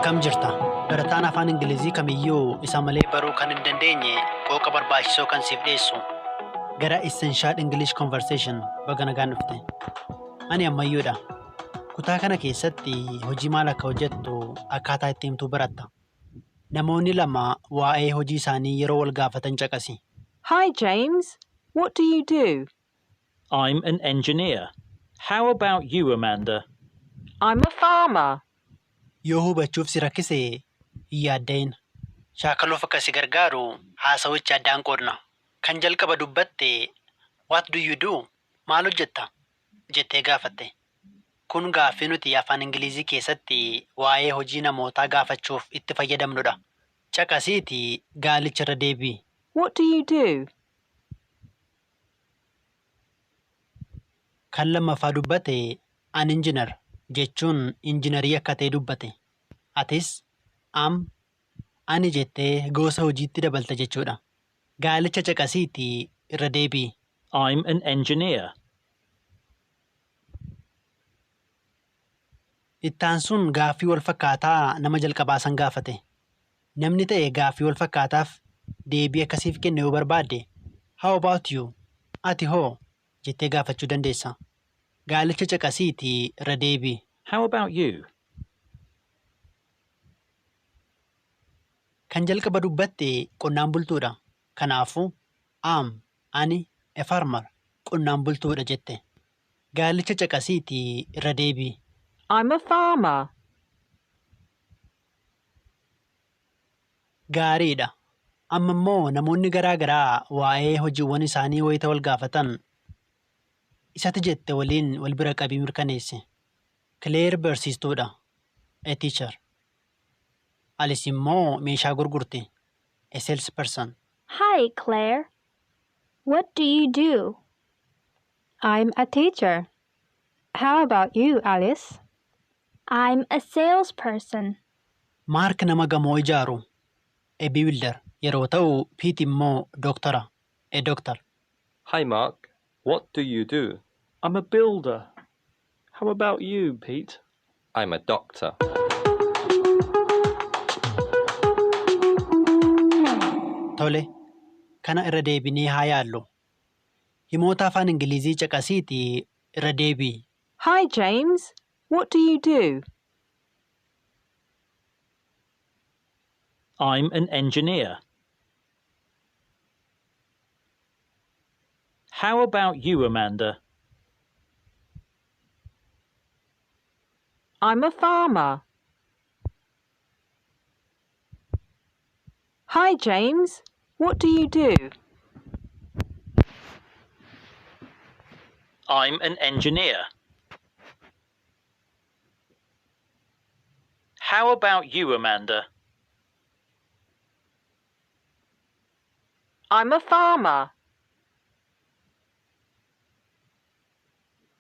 Akkam jirta? Barataan afaan Ingilizii kamiyyuu isa malee baruu kan hin dandeenye qooqa barbaachisoo kan siif dhiyeessu. Gara Essential English Conversation baga nagaan dhufte. Ani ammayyuudha. Kutaa kana keessatti hojii maal akka hojjettu akkaataa itti himtuu baratta. Namoonni lama waa'ee hojii isaanii yeroo wal gaafatan caqasi. Hi James, what do you do? I'm an engineer. How about you, Amanda? I'm a farmer. Yoo hubachuuf si rakkise hin yaadda'in. Shaakaluuf akka si gargaaru haasawicha addaan qoodna. Kan jalqaba dubbatte what do you do? Maal hojjetta? Jettee gaafatte. Kun gaaffii nuti afaan Ingilizii keessatti waa'ee hojii namootaa gaafachuuf itti fayyadamnudha. Caqasiitii gaalicha irra deebii. What do you do? Kan lammaffaa dubbate an engineer jechuun injiinarii akka ta'e dubbate. Atis ani jettee gosa hojiitti dabalta jechuudha. Gaalicha caqasiitii irra deebii. I'm an engineer. Ittaan sun gaaffii wal fakkaataa nama jalqabaa san gaafate. Namni ta'e gaaffii wal fakkaataaf deebii akkasiif kenne yoo barbaadde how about you? Ati hoo? Jettee gaafachuu dandeessa. Gaalicha caqasiitii irra deebii. How about you? Kan jalqaba dubbatte qonnaan bultuudha. Kanaafuu ani a farmer qonnaan bultuudha jette. Gaalicha caqasiitii irra deebii. I'm a farmer. Gaariidha. Amma immoo namoonni garaa garaa waa'ee hojiiwwan isaanii wayita wal gaafatan isatti jette waliin wal bira qabii mirkaneesse. Claire barsiistuudha. A teacher. Alice immoo meeshaa gurgurte. A salesperson. Hi, Claire. What do you do? I'm a teacher. How about you, Alice? I'm a salesperson. Mark nama gamoo ijaaru. A builder. Yeroo ta'u Pete immoo doktora. A doctor. Hi Mark, what do you do? I'm a builder. How about you, Pete? I'm a doctor. Tole, kana irra deebinee haa yaallu. Himoota afaan Ingilizii caqasiitii irra deebii. Hi James, what do you do? I'm an engineer. How about you, Amanda? I'm a farmer. Hi James, what do you do? I'm an engineer. How about you, Amanda? I'm a farmer.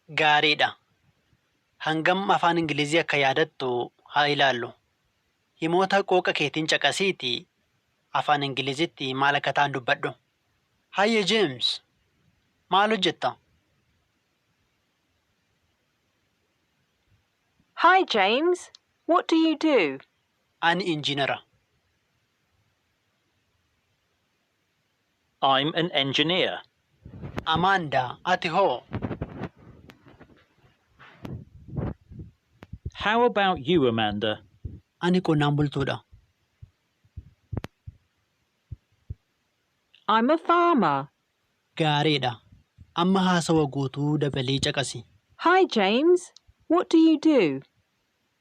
Gaariidha. Hangam afaan Ingilizii akka yaadattu haa ilaallu. Himoota qooqa keetiin caqasiitii afaan Ingilizitti maal akka ta'an dubbadhu. Hi James. Maal hojjetta? Hi James, what do you do? Ani injiinara. I'm an engineer. Amanda, ati hoo? How about you, Amanda? Ani qonnaan bultuudha. I'm a farmer. Gaariidha. Amma haasawa guutuu dabalee caqasi. Hi James, what do you do?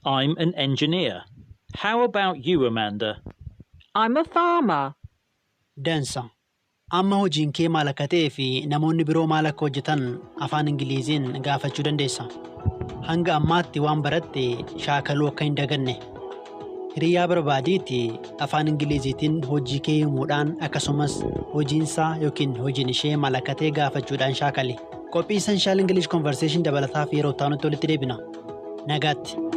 I'm an engineer. How about you, Amanda? I'm a farmer. Dansa. Amma hojiin kee maal akka ta'ee fi namoonni biroo maal akka hojjetan afaan Ingiliziin gaafachuu dandeessa. Hanga ammaatti waan baratte shaakaluu akka hin daganne. Hiriyaa barbaadiitii afaan Ingiliziitiin hojii kee himuudhaan akkasumas hojiinsaa yookiin hojiin ishee maal akka ta'e gaafachuudhaan shaakali. Qophii Essential English Conversation dabalataaf yeroo ta'anutti walitti deebina. Nagaatti.